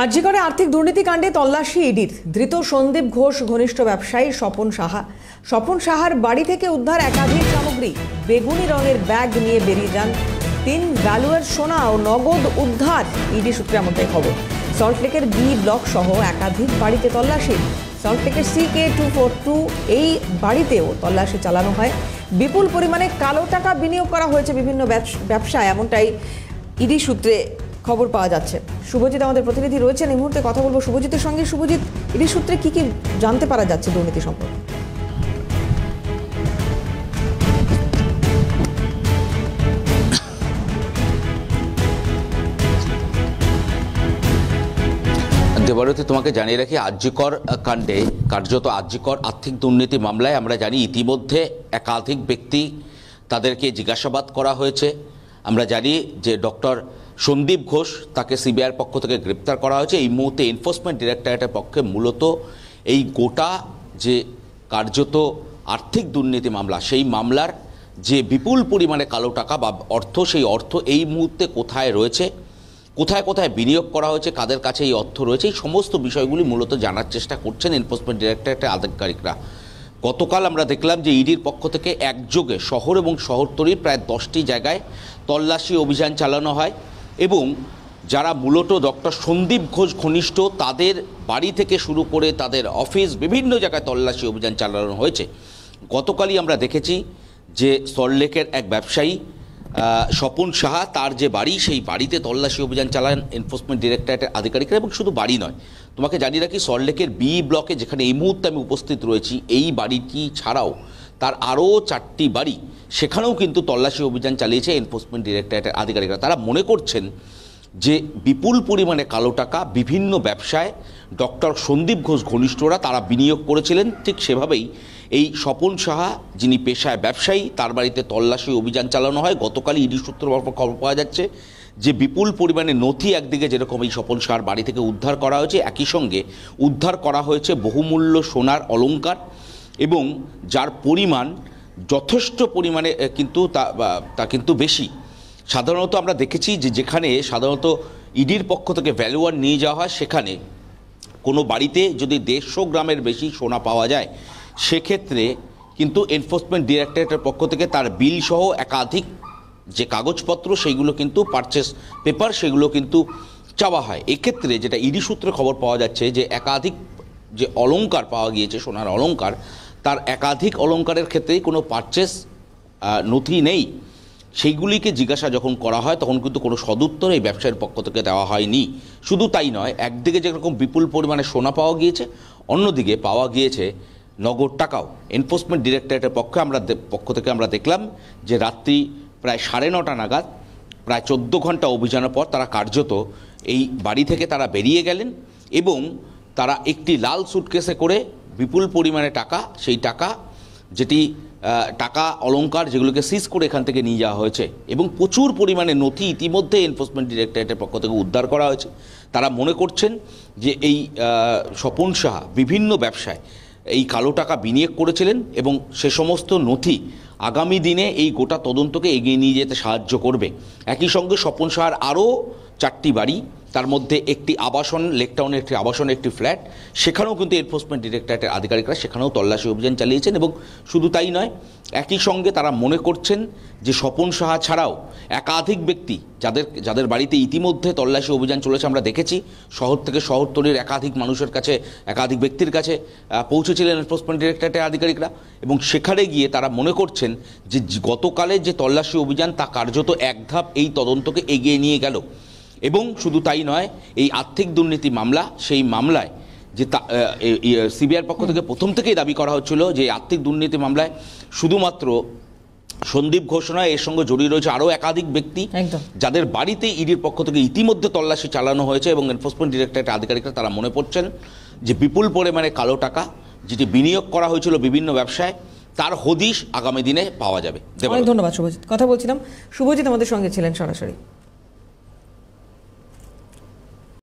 আরজিকরে আর্থিক দুর্নীতিকাণ্ডে তল্লাশি ইডির। ধৃত সন্দীপ ঘোষ ঘনিষ্ঠ ব্যবসায়ী স্বপন সাহা। স্বপন সাহার বাড়ি থেকে উদ্ধার একাধিক সামগ্রী। বেগুনি রঙের ব্যাগ নিয়ে বেরিয়ে যান 3 ভ্যালুয়ার সোনা ও নগদ উদ্ধার। ইডি সূত্রে এমনটাই খবর। সল্টলেকের বি ব্লক সহ একাধিক বাড়িতে তল্লাশি। সল্টলেকের CK242 এই বাড়িতেও তল্লাশি চালানো হয়। বিপুল পরিমাণে কালো টাকা বিনিয়োগ করা হয়েছে বিভিন্ন ব্যবসায়, এমনটাই ইডি সূত্রে খবর পাওয়া যাচ্ছে। শুভজিৎ আমাদের প্রতিনিধি রয়েছেন, এই মুহূর্তে কথা বলবো শুভজিতের সঙ্গে। শুভজিৎ, ইডি সূত্রে কি জানতে পারা যাচ্ছে দুর্নীতি সম্পর্কে? দেবারতী, তোমাকে জানিয়ে রাখি, আরজিকর কাণ্ডে কার্যত আরজিকর আর্থিক দুর্নীতি মামলায় আমরা জানি ইতিমধ্যে একাধিক ব্যক্তি তাদেরকে জিজ্ঞাসাবাদ করা হয়েছে। আমরা জানি যে ডক্টর সন্দীপ ঘোষ, তাকে সিবিআইয়ের পক্ষ থেকে গ্রেপ্তার করা হয়েছে। এই মুহূর্তে এনফোর্সমেন্ট ডিরেক্টরেটের পক্ষে মূলত এই গোটা যে কার্যত আর্থিক দুর্নীতি মামলা, সেই মামলার যে বিপুল পরিমাণে কালো টাকা বা অর্থ, সেই অর্থ এই মুহূর্তে কোথায় রয়েছে, কোথায় কোথায় বিনিয়োগ করা হয়েছে, কাদের কাছে এই অর্থ রয়েছে, এই সমস্ত বিষয়গুলি মূলত জানার চেষ্টা করছেন এনফোর্সমেন্ট ডিরেক্টরেটের আধিকারিকরা। গতকাল আমরা দেখলাম যে ইডির পক্ষ থেকে একযোগে শহর এবং শহরতলির প্রায় 10টি জায়গায় তল্লাশি অভিযান চালানো হয় এবং যারা মূলত ডক্টর সন্দীপ ঘোষ ঘনিষ্ঠ তাদের বাড়ি থেকে শুরু করে তাদের অফিস, বিভিন্ন জায়গায় তল্লাশি অভিযান চালানো হয়েছে। গতকালই আমরা দেখেছি যে সল্টলেকের এক ব্যবসায়ী স্বপন সাহা, তার যে বাড়ি, সেই বাড়িতে তল্লাশি অভিযান চালান এনফোর্সমেন্ট ডিরেক্টরেটের আধিকারিকরা। এবং শুধু বাড়ি নয়, তোমাকে জানিয়ে রাখি, সল্টলেকের বি ব্লকে, যেখানে এই মুহূর্তে আমি উপস্থিত রয়েছি, এই বাড়িটি ছাড়াও তার আরও 4টি বাড়ি, সেখানেও কিন্তু তল্লাশি অভিযান চালিয়েছে এনফোর্সমেন্ট ডিরেক্টরেটের আধিকারিকরা। তারা মনে করছেন যে বিপুল পরিমাণে কালো টাকা বিভিন্ন ব্যবসায় ডক্টর সন্দীপ ঘোষ ঘনিষ্ঠরা তারা বিনিয়োগ করেছিলেন। ঠিক সেভাবেই এই স্বপন সাহা, যিনি পেশায় ব্যবসায়ী, তার বাড়িতে তল্লাশি অভিযান চালানো হয়। গতকালই ইডি সূত্র খবর পাওয়া যাচ্ছে যে বিপুল পরিমাণে নথি একদিকে যেরকম এই স্বপন সাহার বাড়ি থেকে উদ্ধার করা হয়েছে, একই সঙ্গে উদ্ধার করা হয়েছে বহুমূল্য সোনার অলংকার, এবং যার পরিমাণ যথেষ্ট পরিমাণে কিন্তু তা কিন্তু বেশি। সাধারণত আমরা দেখেছি যে যেখানে সাধারণত ইডির পক্ষ থেকে ভ্যালুয়ার নিয়ে যাওয়া হয়, সেখানে কোনো বাড়িতে যদি 150 গ্রামের বেশি সোনা পাওয়া যায়, সেক্ষেত্রে কিন্তু এনফোর্সমেন্ট ডিরেক্টরেটের পক্ষ থেকে তার বিল সহ একাধিক যে কাগজপত্র, সেইগুলো কিন্তু পারচেস পেপার, সেগুলো কিন্তু চাওয়া হয়। এক্ষেত্রে যেটা ইডি সূত্রে খবর পাওয়া যাচ্ছে যে একাধিক যে অলংকার পাওয়া গিয়েছে, সোনার অলংকার, তার একাধিক অলংকারের ক্ষেত্রেই কোনো পারচেস নথি নেই। সেইগুলিকে জিজ্ঞাসা যখন করা হয়, তখন কিন্তু কোনো সদুত্তর এই ব্যবসায়ীর পক্ষ থেকে দেওয়া হয়নি। শুধু তাই নয়, একদিকে যেরকম বিপুল পরিমাণে সোনা পাওয়া গিয়েছে, অন্যদিকে পাওয়া গিয়েছে নগদ টাকাও। এনফোর্সমেন্ট ডিরেক্টরেটের পক্ষ থেকে আমরা দেখলাম যে রাত্রি প্রায় 9:30 নাগাদ, প্রায় 14 ঘন্টা অভিযানের পর তারা কার্যত এই বাড়ি থেকে তারা বেরিয়ে গেলেন এবং তারা একটি লাল সুটকেসে করে বিপুল পরিমাণে টাকা, সেই টাকা যেটি টাকা অলংকার, যেগুলোকে সিজ করে এখান থেকে নিয়ে যাওয়া হয়েছে, এবং প্রচুর পরিমাণে নথি ইতিমধ্যে এনফোর্সমেন্ট ডিরেক্টরেটের পক্ষ থেকে উদ্ধার করা হয়েছে। তারা মনে করছেন যে এই স্বপন সাহা বিভিন্ন ব্যবসায় এই কালো টাকা বিনিয়োগ করেছিলেন এবং সে সমস্ত নথি আগামী দিনে এই গোটা তদন্তকে এগিয়ে নিয়ে যেতে সাহায্য করবে। একই সঙ্গে স্বপন সাহার আরও 4টি বাড়ি, তার মধ্যে একটি আবাসন, লেকটাউনের একটি আবাসন, একটি ফ্ল্যাট, সেখানেও কিন্তু এনফোর্সমেন্ট ডিরেক্টরেটের আধিকারিকরা সেখানেও তল্লাশি অভিযান চালিয়েছেন। এবং শুধু তাই নয়, একই সঙ্গে তারা মনে করছেন যে স্বপন সাহা ছাড়াও একাধিক ব্যক্তি যাদের বাড়িতে ইতিমধ্যে তল্লাশি অভিযান চলেছে, আমরা দেখেছি শহর থেকে শহরতলির একাধিক মানুষের কাছে, একাধিক ব্যক্তির কাছে পৌঁছেছিলেন এনফোর্সমেন্ট ডিরেক্টরেটের আধিকারিকরা, এবং সেখানে গিয়ে তারা মনে করছেন যে গতকালের যে তল্লাশি অভিযান, তা কার্যত এক ধাপ এই তদন্তকে এগিয়ে নিয়ে গেল। এবং শুধু তাই নয়, এই আর্থিক দুর্নীতি মামলা, সেই মামলায় যে সিবিআইয়ের পক্ষ থেকে প্রথম থেকেই দাবি করা হচ্ছিল যে আর্থিক দুর্নীতি মামলায় শুধুমাত্র সন্দীপ ঘোষ নয়, এর সঙ্গে জড়িয়ে রয়েছে আরও একাধিক ব্যক্তি, যাদের বাড়িতে ইডির পক্ষ থেকে ইতিমধ্যে তল্লাশি চালানো হয়েছে। এবং এনফোর্সমেন্ট ডিরেক্টরেটের আধিকারিকরা তারা মনে করছেন যে বিপুল পরিমাণে কালো টাকা যেটি বিনিয়োগ করা হয়েছিল বিভিন্ন ব্যবসায়, তার হদিশ আগামী দিনে পাওয়া যাবে। অনেক ধন্যবাদ শুভজিৎ। কথা বলছিলাম, শুভজিৎ আমাদের সঙ্গে ছিলেন সরাসরি।